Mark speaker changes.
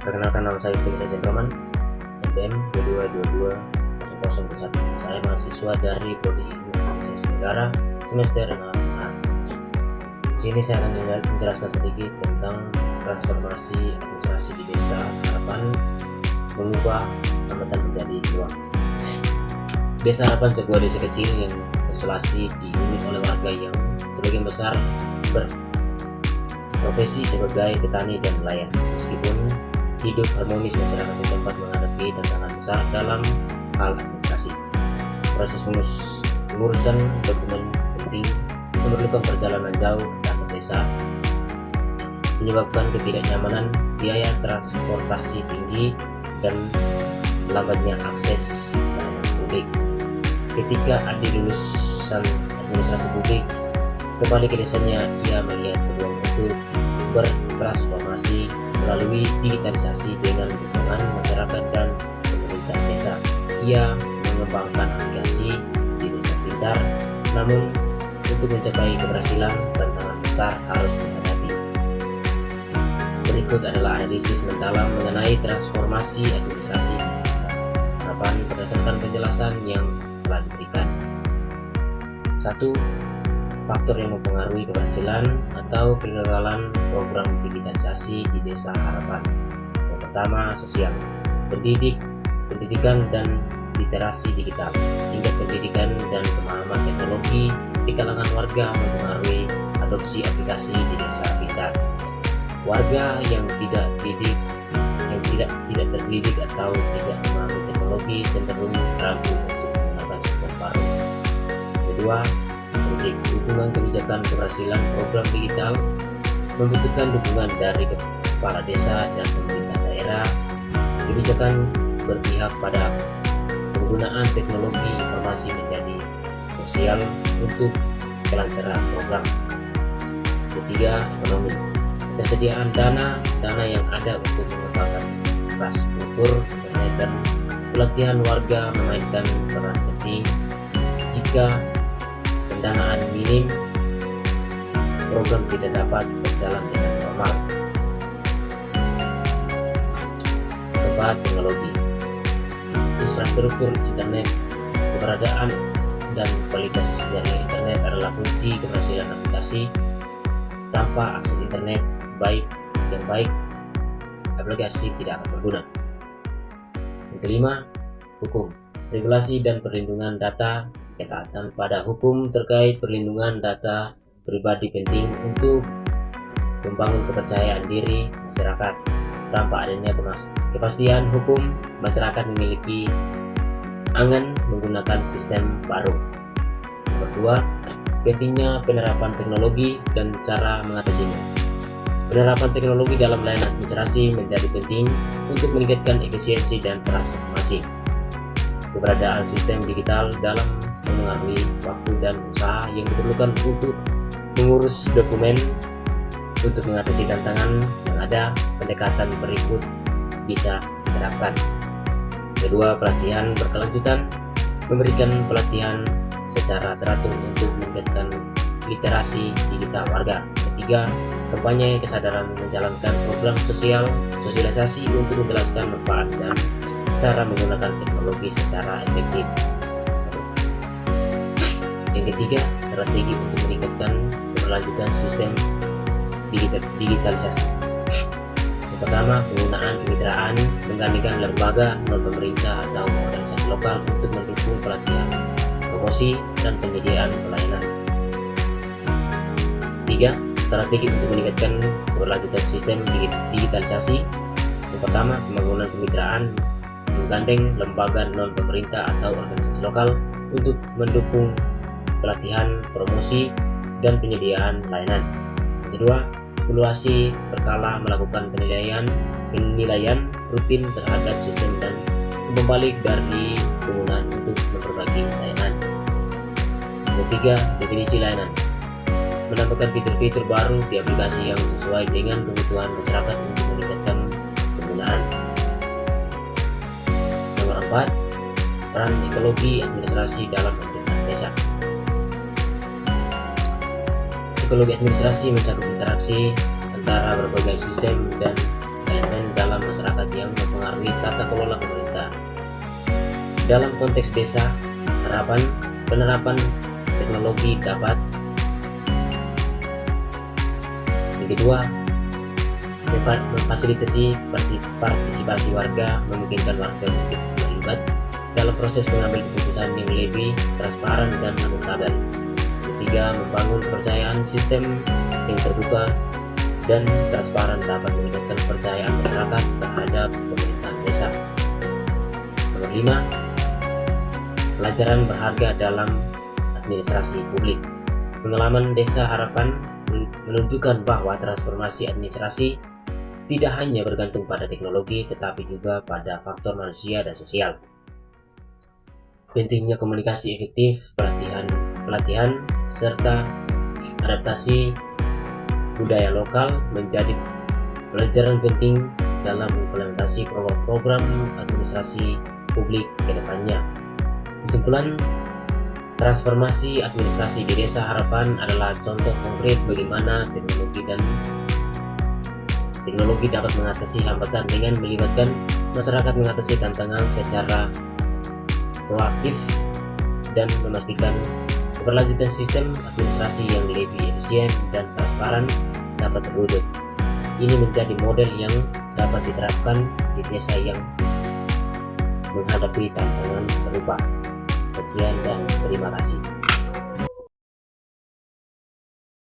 Speaker 1: Perkenalkan, nama saya Steven Gentleman, NPM 22220001. Saya mahasiswa dari Prodi Ilmu Administrasi Negara semester 6A. Di sini saya akan menjelaskan sedikit tentang transformasi administrasi di Desa Harapan mengubah hambatan menjadi peluang. Desa Harapan sebuah desa kecil yang terisolasi dihuni oleh warga yang sebagian besar berprofesi sebagai petani dan nelayan. Meskipun hidup harmonis, masyarakat setempat menghadapi tantangan besar dalam hal administrasi. Proses pengurusan dokumen penting memerlukan perjalanan jauh ke kantor desa, menyebabkan ketidaknyamanan, biaya transportasi tinggi, dan lambatnya akses pelayanan publik. Ketika Adi lulusan administrasi publik kembali ke desanya, ia melihat peluang untuk bertransformasi melalui digitalisasi dengan dukungan masyarakat dan pemerintah desa. Ia mengembangkan aplikasi di Desa Pintar, namun untuk mencapai keberhasilan, tantangan besar harus dihadapi. Berikut adalah analisis mendalam mengenai transformasi administrasi di Desa Harapan berdasarkan penjelasan yang telah diberikan. 1. Faktor yang mempengaruhi keberhasilan atau kegagalan program digitalisasi di Desa Harapan. Yang pertama, sosial. Pendidikan dan literasi digital. Tingkat pendidikan dan pemahaman teknologi di kalangan warga mempengaruhi adopsi aplikasi di Desa Pintar. Warga yang tidak terdidik atau tidak memahami teknologi cenderung ragu untuk menggunakan sistem baru. Kedua, dukungan kebijakan keberhasilan program digital membutuhkan dukungan dari kepala desa dan pemerintah daerah. Kebijakan berpihak pada penggunaan teknologi informasi menjadi krusial untuk kelancaran program. Ketiga, ekonomi. Ketersediaan dana yang ada untuk mengembangkan infrastruktur internet dan pelatihan warga memainkan peran penting. Jika pendanaan minim, program tidak dapat berjalan dengan normal. Keempat, teknologi. Infrastruktur internet, keberadaan dan kualitas jaringan internet adalah kunci keberhasilan aplikasi. Tanpa akses internet yang baik, aplikasi tidak akan berguna. Yang kelima, hukum, regulasi dan perlindungan data. Ketaatan pada hukum terkait perlindungan data pribadi penting untuk membangun kepercayaan diri masyarakat. Tanpa adanya kepastian hukum, masyarakat memiliki enggan menggunakan sistem baru. Nomor 2, pentingnya penerapan teknologi dan cara mengatasinya. Penerapan teknologi dalam layanan administrasi menjadi penting untuk meningkatkan efisiensi dan transformasi. Keberadaan sistem digital dalam mengaruhi waktu dan usaha yang diperlukan untuk mengurus dokumen. Untuk mengatasi tantangan yang ada, pendekatan berikut bisa diterapkan. Kedua, pelatihan berkelanjutan. Memberikan pelatihan secara teratur untuk meningkatkan literasi digital warga. Ketiga, kampanye kesadaran menjalankan program sosialisasi untuk menjelaskan manfaat dan cara menggunakan teknologi secara efektif. Yang ketiga, strategi untuk meningkatkan keberlanjutan sistem digitalisasi. Yang pertama, penggunaan kemitraan, menggandengkan lembaga non-pemerintah atau organisasi lokal untuk mendukung pelatihan, promosi, dan penyediaan pelayanan. 3. Strategi untuk meningkatkan keberlanjutan sistem digitalisasi. Yang pertama, pembangunan kemitraan, menggandeng lembaga non-pemerintah atau organisasi lokal untuk mendukung pelatihan, promosi, dan penyediaan layanan. Yang kedua, evaluasi berkala, melakukan penilaian rutin terhadap sistem dan umpan balik dari penggunaan untuk memperbaiki layanan. Yang ketiga, definisi layanan. Menambahkan fitur-fitur baru di aplikasi yang sesuai dengan kebutuhan masyarakat untuk meningkatkan penggunaan. Nomor 4, peran ekologi administrasi dalam pemerintahan desa. Ekologi administrasi mencakup interaksi antara berbagai sistem dan elemen dalam dalam masyarakat yang mempengaruhi tata kelola pemerintah. Dalam konteks desa, penerapan teknologi dapat yang kedua, memfasilitasi partisipasi warga, memungkinkan warga untuk terlibat dalam proses mengambil keputusan yang lebih transparan dan akuntabel. Ketiga, membangun kepercayaan sistem yang terbuka dan transparan dapat meningkatkan kepercayaan masyarakat terhadap pemerintahan desa. Nomor 5, pelajaran berharga dalam administrasi publik. Pengalaman Desa Harapan menunjukkan bahwa transformasi administrasi tidak hanya bergantung pada teknologi, tetapi juga pada faktor manusia dan sosial. Pentingnya komunikasi efektif, pelatihan, serta adaptasi budaya lokal menjadi pelajaran penting dalam implementasi program administrasi publik ke depannya. Kesimpulan, transformasi administrasi di Desa Harapan adalah contoh konkret bagaimana teknologi dapat mengatasi hambatan dengan melibatkan masyarakat mengatasi tantangan secara proaktif dan memastikan keberlanjutan sistem administrasi yang lebih efisien dan transparan dapat terwujud. Ini menjadi model yang dapat diterapkan di desa yang menghadapi tantangan serupa. Sekian dan terima kasih.